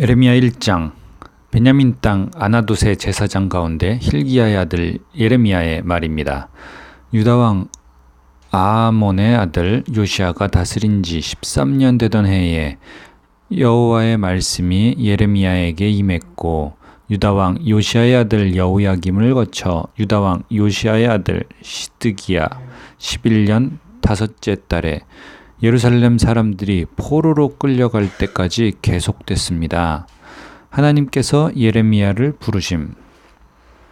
예레미야 1장. 베냐민 땅 아나돗의 제사장 가운데 hil기야의 아들 예레미야의 말입니다. 유다왕 아몬의 아들 요시야가 다스린 지 13년 되던 해에 여호와의 말씀이 예레미야에게 임했고, 유다왕 요시야의 아들 여호야김을 거쳐 유다왕 요시야의 아들 시드기야 11년 다섯째 달에 예루살렘 사람들이 포로로 끌려갈 때까지 계속됐습니다. 하나님께서 예레미야를 부르심.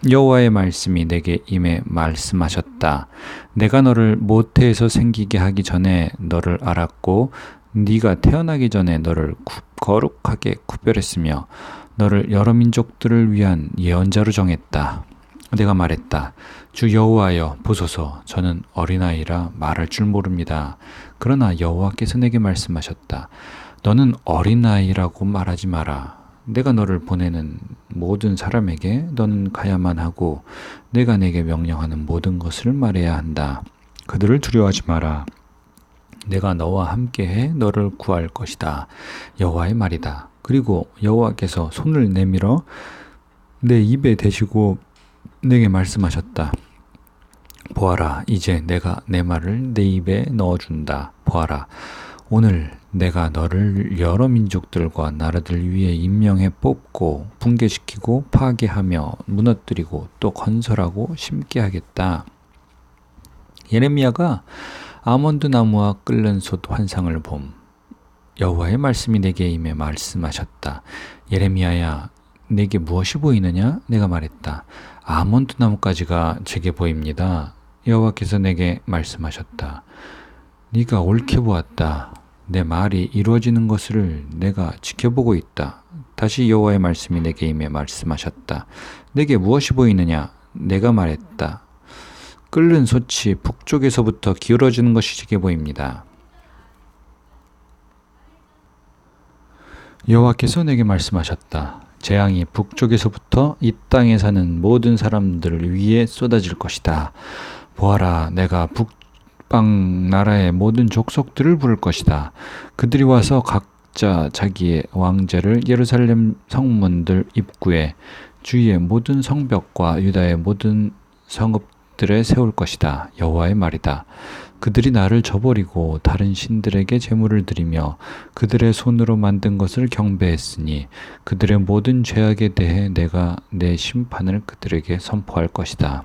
여호와의 말씀이 내게 임해 말씀하셨다. 내가 너를 모태에서 생기게 하기 전에 너를 알았고, 네가 태어나기 전에 너를 거룩하게 구별했으며 너를 여러 민족들을 위한 예언자로 정했다. 내가 말했다. 주 여호와여, 보소서, 저는 어린아이라 말할 줄 모릅니다. 그러나 여호와께서 내게 말씀하셨다. 너는 어린아이라고 말하지 마라. 내가 너를 보내는 모든 사람에게 너는 가야만 하고, 내가 내게 명령하는 모든 것을 말해야 한다. 그들을 두려워하지 마라. 내가 너와 함께해 너를 구할 것이다. 여호와의 말이다. 그리고 여호와께서 손을 내밀어 내 입에 대시고 내게 말씀하셨다. 보아라, 이제 내가 내 말을 내 입에 넣어준다. 보아라, 오늘 내가 너를 여러 민족들과 나라들 위에 임명해 뽑고 붕괴시키고 파괴하며 무너뜨리고 또 건설하고 심게 하겠다. 예레미야가 아몬드 나무와 끓는 솥 환상을 봄. 여호와의 말씀이 내게 임해 말씀하셨다. 예레미야야, 내게 무엇이 보이느냐? 내가 말했다. 아몬드 나무까지가 제게 보입니다. 여호와께서 내게 말씀하셨다. 네가 옳게 보았다. 내 말이 이루어지는 것을 내가 지켜보고 있다. 다시 여호와의 말씀이 내게 임해 말씀하셨다. 내게 무엇이 보이느냐? 내가 말했다. 끓는 솥이 북쪽에서부터 기울어지는 것이 제게 보입니다. 여호와께서 내게 말씀하셨다. 재앙이 북쪽에서부터 이 땅에 사는 모든 사람들 위에 쏟아질 것이다. 보아라, 내가 북방 나라의 모든 족속들을 부를 것이다. 그들이 와서 각자 자기의 왕제를 예루살렘 성문들 입구에, 주위의 모든 성벽과 유다의 모든 성읍들에 세울 것이다. 여호와의 말이다. 그들이 나를 저버리고 다른 신들에게 제물을 드리며 그들의 손으로 만든 것을 경배했으니 그들의 모든 죄악에 대해 내가 내 심판을 그들에게 선포할 것이다.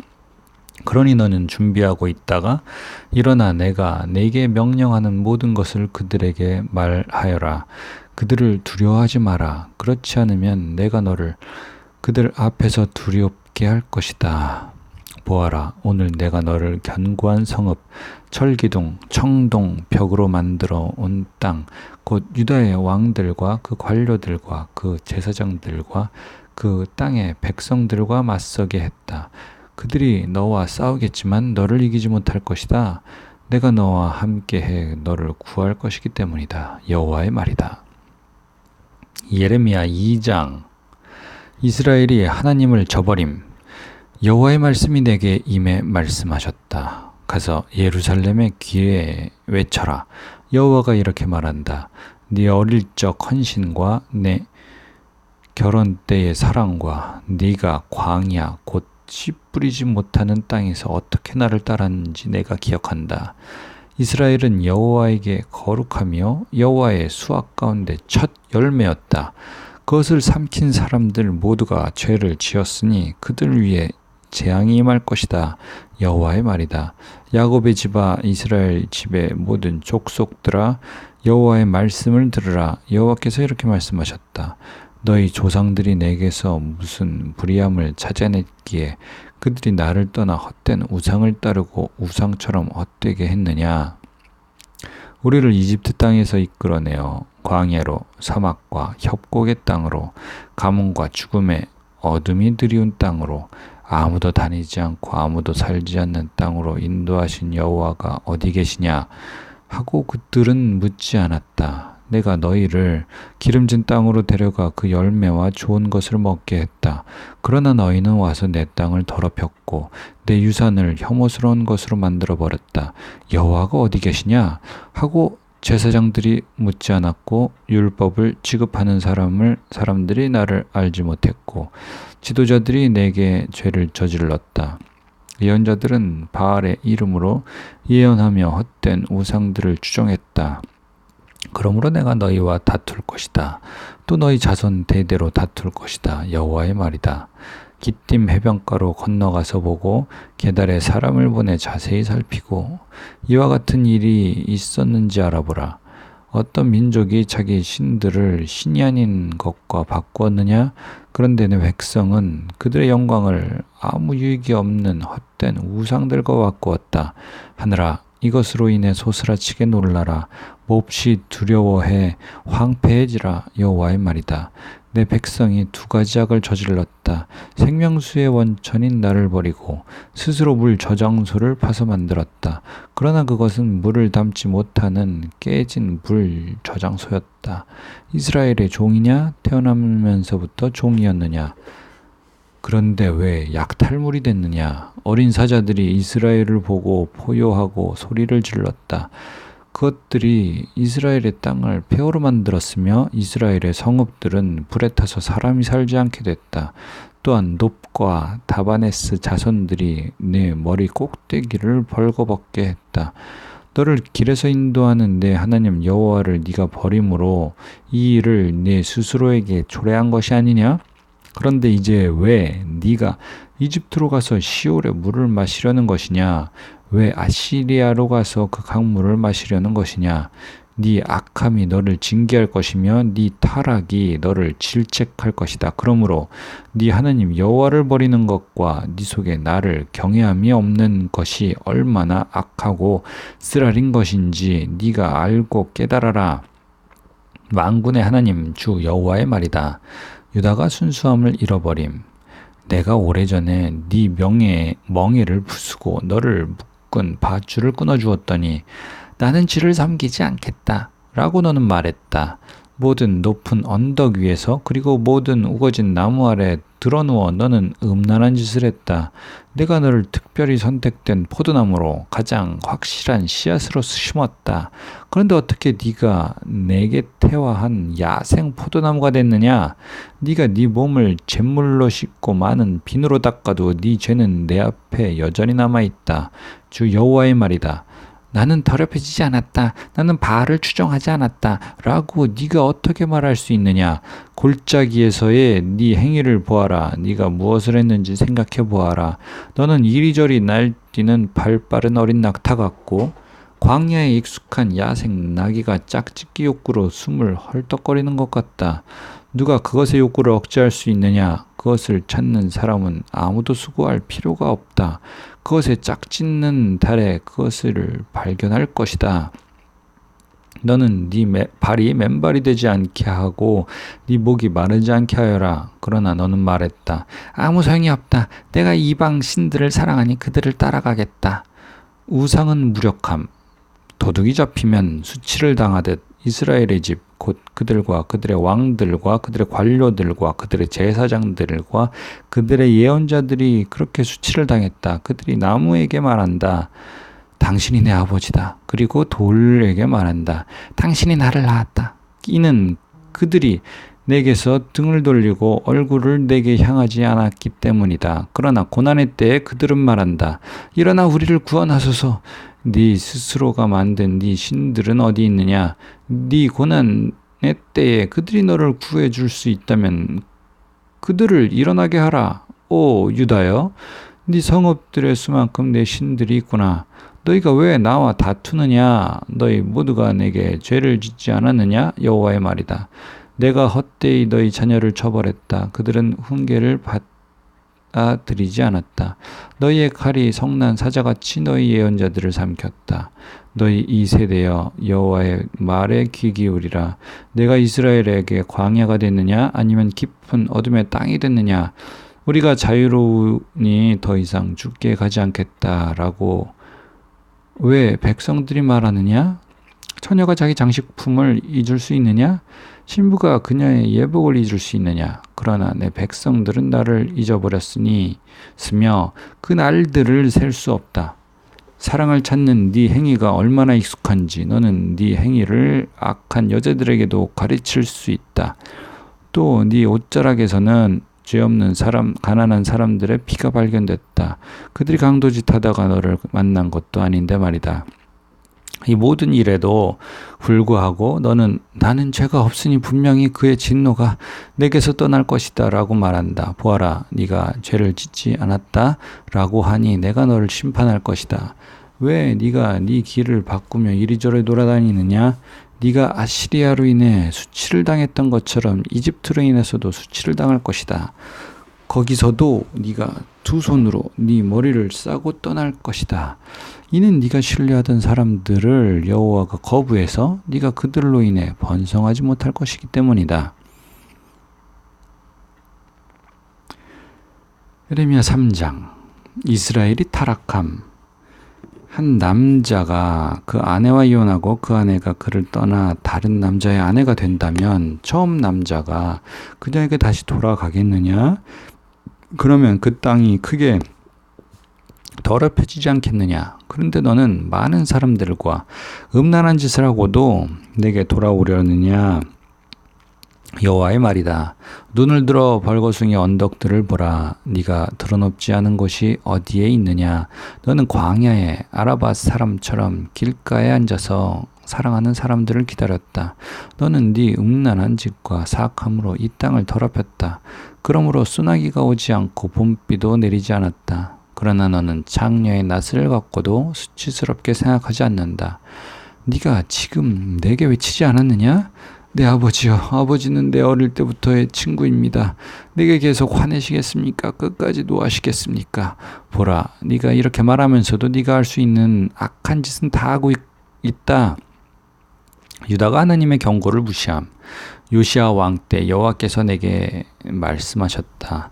그러니 너는 준비하고 있다가 일어나 내가 네게 명령하는 모든 것을 그들에게 말하여라. 그들을 두려워하지 마라. 그렇지 않으면 내가 너를 그들 앞에서 두렵게 할 것이다. 보아라, 오늘 내가 너를 견고한 성읍, 철기둥, 청동, 벽으로 만들어 온 땅, 곧 유다의 왕들과 그 관료들과 그 제사장들과 그 땅의 백성들과 맞서게 했다. 그들이 너와 싸우겠지만 너를 이기지 못할 것이다. 내가 너와 함께해 너를 구할 것이기 때문이다. 여호와의 말이다. 예레미야 2장. 이스라엘이 하나님을 저버림. 여호와의 말씀이 내게 임해 말씀하셨다. 가서 예루살렘의 귀에 외쳐라. 여호와가 이렇게 말한다. 네 어릴 적 헌신과 내 결혼 때의 사랑과 네가 광야 곧 씨 뿌리지 못하는 땅에서 어떻게 나를 따랐는지 내가 기억한다. 이스라엘은 여호와에게 거룩하며 여호와의 수확 가운데 첫 열매였다. 그것을 삼킨 사람들 모두가 죄를 지었으니 그들 위에 재앙이 임할 것이다. 여호와의 말이다. 야곱의 집아, 이스라엘 집의 모든 족속들아, 여호와의 말씀을 들으라. 여호와께서 이렇게 말씀하셨다. 너희 조상들이 내게서 무슨 불의함을 찾아냈기에 그들이 나를 떠나 헛된 우상을 따르고 우상처럼 헛되게 했느냐? 우리를 이집트 땅에서 이끌어내어 광야로, 사막과 협곡의 땅으로, 가뭄과 죽음의 어둠이 드리운 땅으로, 아무도 다니지 않고 아무도 살지 않는 땅으로 인도하신 여호와가 어디 계시냐 하고 그들은 묻지 않았다. 내가 너희를 기름진 땅으로 데려가 그 열매와 좋은 것을 먹게 했다. 그러나 너희는 와서 내 땅을 더럽혔고 내 유산을 혐오스러운 것으로 만들어 버렸다. 여호와가 어디 계시냐 하고 제사장들이 묻지 않았고 율법을 지급하는 사람들이 나를 알지 못했고 지도자들이 내게 죄를 저질렀다. 예언자들은 바알의 이름으로 예언하며 헛된 우상들을 추종했다. 그러므로 내가 너희와 다툴 것이다. 또 너희 자손 대대로 다툴 것이다. 여호와의 말이다. 기띔 해변가로 건너가서 보고 게달에 사람을 보내 자세히 살피고 이와 같은 일이 있었는지 알아보라. 어떤 민족이 자기 신들을 신이 아닌 것과 바꾸었느냐? 그런데 내 백성은 그들의 영광을 아무 유익이 없는 헛된 우상들과 바꾸었다. 하늘아, 이것으로 인해 소스라치게 놀라라. 몹시 두려워해 황폐해지라. 여호와의 말이다. 내 백성이 두 가지 악을 저질렀다. 생명수의 원천인 나를 버리고 스스로 물 저장소를 파서 만들었다. 그러나 그것은 물을 담지 못하는 깨진 물 저장소였다. 이스라엘의 종이냐? 태어나면서부터 종이었느냐? 그런데 왜 약탈물이 됐느냐? 어린 사자들이 이스라엘을 보고 포효하고 소리를 질렀다. 그것들이 이스라엘의 땅을 폐허로 만들었으며 이스라엘의 성읍들은 불에 타서 사람이 살지 않게 됐다. 또한 놉과 다바네스 자손들이 내 머리 꼭대기를 벌거벗게 했다. 너를 길에서 인도하는 내 하나님 여호와를 네가 버림으로 이 일을 네 스스로에게 초래한 것이 아니냐? 그런데 이제 왜 네가 이집트로 가서 시올의 물을 마시려는 것이냐? 왜 아시리아로 가서 그 강물을 마시려는 것이냐? 네 악함이 너를 징계할 것이며 네 타락이 너를 질책할 것이다. 그러므로 네 하나님 여호와를 버리는 것과 네 속에 나를 경외함이 없는 것이 얼마나 악하고 쓰라린 것인지 네가 알고 깨달아라. 만군의 하나님 주 여호와의 말이다. 유다가 순수함을 잃어버림. 내가 오래전에 네 멍에를 부수고 너를 묶은 밧줄을 끊어주었더니 나는 쥐를 삼키지 않겠다 라고 너는 말했다. 모든 높은 언덕 위에서 그리고 모든 우거진 나무 아래 드러누워 너는 음란한 짓을 했다. 내가 너를 특별히 선택된 포도나무로 가장 확실한 씨앗으로 심었다. 그런데 어떻게 네가 내게 태화한 야생 포도나무가 됐느냐? 네가 네 몸을 잿물로 씻고 많은 비누로 닦아도 네 죄는 내 앞에 여전히 남아있다. 주 여호와의 말이다. 나는 더럽혀지지 않았다. 나는 바알을 추종하지 않았다. 라고 네가 어떻게 말할 수 있느냐? 골짜기에서의 네 행위를 보아라. 네가 무엇을 했는지 생각해 보아라. 너는 이리저리 날뛰는 발빠른 어린 낙타 같고 광야에 익숙한 야생 나귀가 짝짓기 욕구로 숨을 헐떡거리는 것 같다. 누가 그것의 욕구를 억제할 수 있느냐? 그것을 찾는 사람은 아무도 수고할 필요가 없다. 그것의 짝짓는 달에 그것을 발견할 것이다. 너는 네 발이 맨발이 되지 않게 하고 네 목이 마르지 않게 하여라. 그러나 너는 말했다. 아무 소용이 없다. 내가 이방 신들을 사랑하니 그들을 따라가겠다. 우상은 무력함. 도둑이 잡히면 수치를 당하듯 이스라엘의 집 곧 그들과 그들의 왕들과 그들의 관료들과 그들의 제사장들과 그들의 예언자들이 그렇게 수치를 당했다. 그들이 나무에게 말한다. 당신이 내 아버지다. 그리고 돌에게 말한다. 당신이 나를 낳았다. 이는 그들이 내게서 등을 돌리고 얼굴을 내게 향하지 않았기 때문이다. 그러나 고난의 때에 그들은 말한다. 일어나 우리를 구원하소서. 네 스스로가 만든 네 신들은 어디 있느냐? 네 고난의 때에 그들이 너를 구해줄 수 있다면 그들을 일어나게 하라. 오 유다여, 네 성읍들의 수만큼 내 신들이 있구나. 너희가 왜 나와 다투느냐? 너희 모두가 내게 죄를 짓지 않았느냐? 여호와의 말이다. 내가 헛되이 너희 자녀를 처벌했다. 그들은 훈계를 받아들이지 않았다. 너희의 칼이 성난 사자같이 너희 예언자들을 삼켰다. 너희 이 세대여 여호와의 말에 귀 기울이라. 내가 이스라엘에게 광야가 됐느냐? 아니면 깊은 어둠의 땅이 됐느냐? 우리가 자유로우니 더 이상 죽게 가지 않겠다라고 왜 백성들이 말하느냐? 처녀가 자기 장식품을 잊을 수 있느냐? 신부가 그녀의 예복을 잊을 수 있느냐? 그러나 내 백성들은 나를 잊어버렸으니 스며 그 날들을 셀 수 없다. 사랑을 찾는 네 행위가 얼마나 익숙한지 너는 네 행위를 악한 여자들에게도 가르칠 수 있다. 또 네 옷자락에서는 죄 없는 사람, 가난한 사람들의 피가 발견됐다. 그들이 강도짓하다가 너를 만난 것도 아닌데 말이다. 이 모든 일에도 불구하고 너는 나는 죄가 없으니 분명히 그의 진노가 내게서 떠날 것이다 라고 말한다. 보아라, 네가 죄를 짓지 않았다 라고 하니 내가 너를 심판할 것이다. 왜 네가 네 길을 바꾸며 이리저리 돌아다니느냐? 네가 아시리아로 인해 수치를 당했던 것처럼 이집트로 인해서도 수치를 당할 것이다. 거기서도 네가 두 손으로 네 머리를 싸고 떠날 것이다. 이는 네가 신뢰하던 사람들을 여호와가 거부해서 네가 그들로 인해 번성하지 못할 것이기 때문이다. 예레미야 3장. 이스라엘이 타락함. 한 남자가 그 아내와 이혼하고 그 아내가 그를 떠나 다른 남자의 아내가 된다면 처음 남자가 그녀에게 다시 돌아가겠느냐? 그러면 그 땅이 크게 더럽혀지지 않겠느냐? 그런데 너는 많은 사람들과 음란한 짓을 하고도 내게 돌아오려느냐? 여호와의 말이다. 눈을 들어 벌거숭이 언덕들을 보라. 네가 드러높지 않은 곳이 어디에 있느냐? 너는 광야에 아라바 사람처럼 길가에 앉아서 사랑하는 사람들을 기다렸다. 너는 네 음란한 짓과 사악함으로 이 땅을 더럽혔다. 그러므로 소나기가 오지 않고 봄비도 내리지 않았다. 그러나 너는 장녀의 낯을 갖고도 수치스럽게 생각하지 않는다. 네가 지금 내게 외치지 않았느냐? 내 아버지여, 아버지는 내 어릴 때부터의 친구입니다. 내게 계속 화내시겠습니까? 끝까지 노하시겠습니까? 보라, 네가 이렇게 말하면서도 네가 할 수 있는 악한 짓은 다 하고 있다. 유다가 하나님의 경고를 무시함. 요시야 왕 때 여호와께서 내게 말씀하셨다.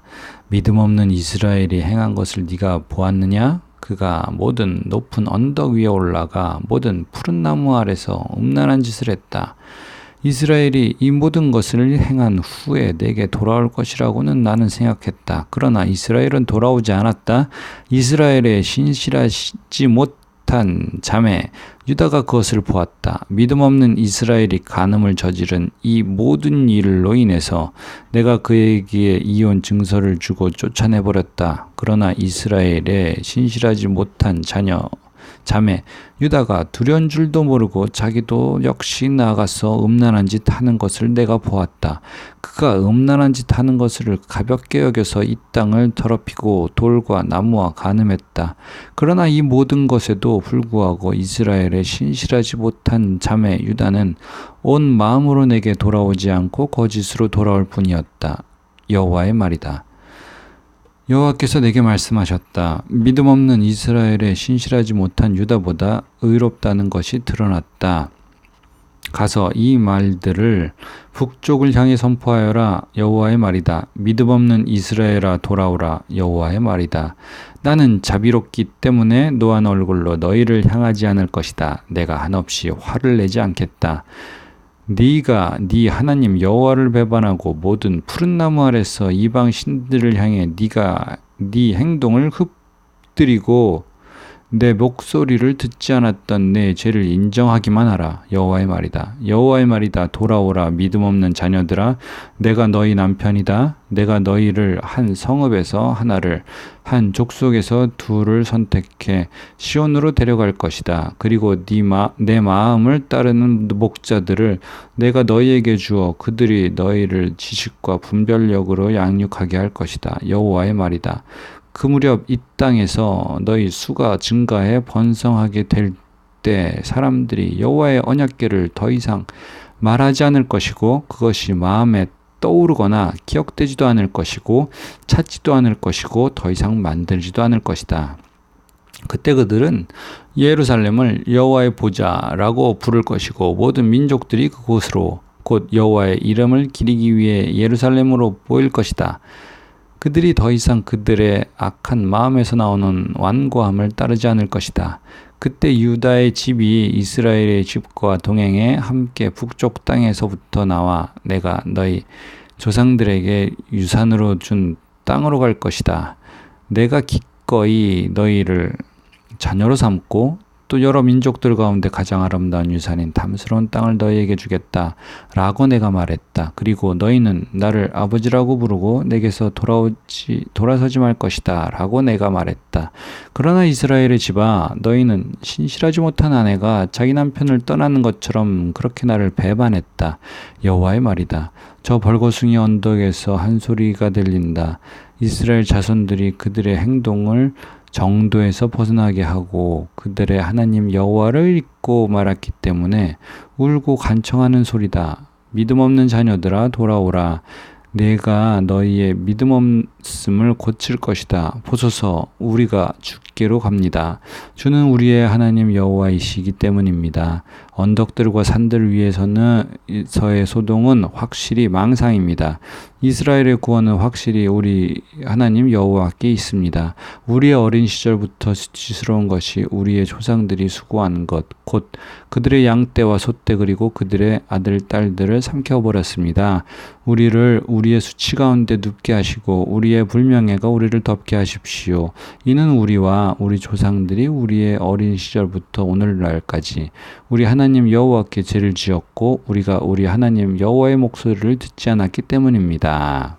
믿음 없는 이스라엘이 행한 것을 네가 보았느냐? 그가 모든 높은 언덕 위에 올라가 모든 푸른 나무 아래서 음란한 짓을 했다. 이스라엘이 이 모든 것을 행한 후에 내게 돌아올 것이라고는 나는 생각했다. 그러나 이스라엘은 돌아오지 않았다. 이스라엘의 신실하지 못한 자매 유다가 그것을 보았다. 믿음 없는 이스라엘이 간음을 저지른 이 모든 일로 인해서 내가 그에게 이혼 증서를 주고 쫓아내버렸다. 그러나 이스라엘의 신실하지 못한 자매 유다가 두려운 줄도 모르고 자기도 역시 나가서 음란한 짓 하는 것을 내가 보았다. 그가 음란한 짓 하는 것을 가볍게 여겨서 이 땅을 더럽히고 돌과 나무와 간음했다. 그러나 이 모든 것에도 불구하고 이스라엘의 신실하지 못한 자매 유다는 온 마음으로 내게 돌아오지 않고 거짓으로 돌아올 뿐이었다. 여호와의 말이다. 여호와께서 내게 말씀하셨다. 믿음 없는 이스라엘의 신실하지 못한 유다보다 의롭다는 것이 드러났다. 가서 이 말들을 북쪽을 향해 선포하여라. 여호와의 말이다. 믿음 없는 이스라엘아 돌아오라. 여호와의 말이다. 나는 자비롭기 때문에 노한 얼굴로 너희를 향하지 않을 것이다. 내가 한없이 화를 내지 않겠다. 네가 네 하나님 여호와를 배반하고 모든 푸른 나무 아래서 이방 신들을 향해 네가 네 행동을 흩뜨리고 내 목소리를 듣지 않았던 내 죄를 인정하기만 하라. 여호와의 말이다. 여호와의 말이다. 돌아오라. 믿음 없는 자녀들아, 내가 너희 남편이다. 내가 너희를 한 성읍에서 하나를, 한 족속에서 둘을 선택해 시온으로 데려갈 것이다. 그리고 내 마음을 따르는 목자들을 내가 너희에게 주어 그들이 너희를 지식과 분별력으로 양육하게 할 것이다. 여호와의 말이다. 그 무렵 이 땅에서 너희 수가 증가해 번성하게 될 때 사람들이 여호와의 언약궤를 더 이상 말하지 않을 것이고 그것이 마음에 떠오르거나 기억되지도 않을 것이고 찾지도 않을 것이고 더 이상 만들지도 않을 것이다. 그때 그들은 예루살렘을 여호와의 보좌라고 부를 것이고 모든 민족들이 그곳으로 곧 여호와의 이름을 기리기 위해 예루살렘으로 모일 것이다. 그들이 더 이상 그들의 악한 마음에서 나오는 완고함을 따르지 않을 것이다. 그때 유다의 집이 이스라엘의 집과 동행해 함께 북쪽 땅에서부터 나와 내가 너희 조상들에게 유산으로 준 땅으로 갈 것이다. 내가 기꺼이 너희를 자녀로 삼고 또 여러 민족들 가운데 가장 아름다운 유산인 탐스러운 땅을 너희에게 주겠다 라고 내가 말했다. 그리고 너희는 나를 아버지라고 부르고 내게서 돌아서지 말 것이다 라고 내가 말했다. 그러나 이스라엘의 집아, 너희는 신실하지 못한 아내가 자기 남편을 떠나는 것처럼 그렇게 나를 배반했다. 여호와의 말이다. 저 벌거숭이 언덕에서 한 소리가 들린다. 이스라엘 자손들이 그들의 행동을 정도에서 벗어나게 하고 그들의 하나님 여호와를 잊고 말았기 때문에 울고 간청하는 소리다. 믿음 없는 자녀들아, 돌아오라. 내가 너희의 믿음 없음을 고칠 것이다. 보소서, 우리가 주께로 갑니다. 주는 우리의 하나님 여호와이시기 때문입니다. 언덕들과 산들 위에서의 소동은 확실히 망상입니다. 이스라엘의 구원은 확실히 우리 하나님 여호와께 있습니다. 우리의 어린 시절부터 수치스러운 것이 우리의 조상들이 수고한 것, 곧 그들의 양떼와 소떼 그리고 그들의 아들, 딸들을 삼켜버렸습니다. 우리를 우리의 수치 가운데 눕게 하시고 우리의 불명예가 우리를 덮게 하십시오. 이는 우리와 우리 조상들이 우리의 어린 시절부터 오늘날까지 우리 하나님 여호와께 죄를 지었고 우리가 우리 하나님 여호와의 목소리를 듣지 않았기 때문입니다.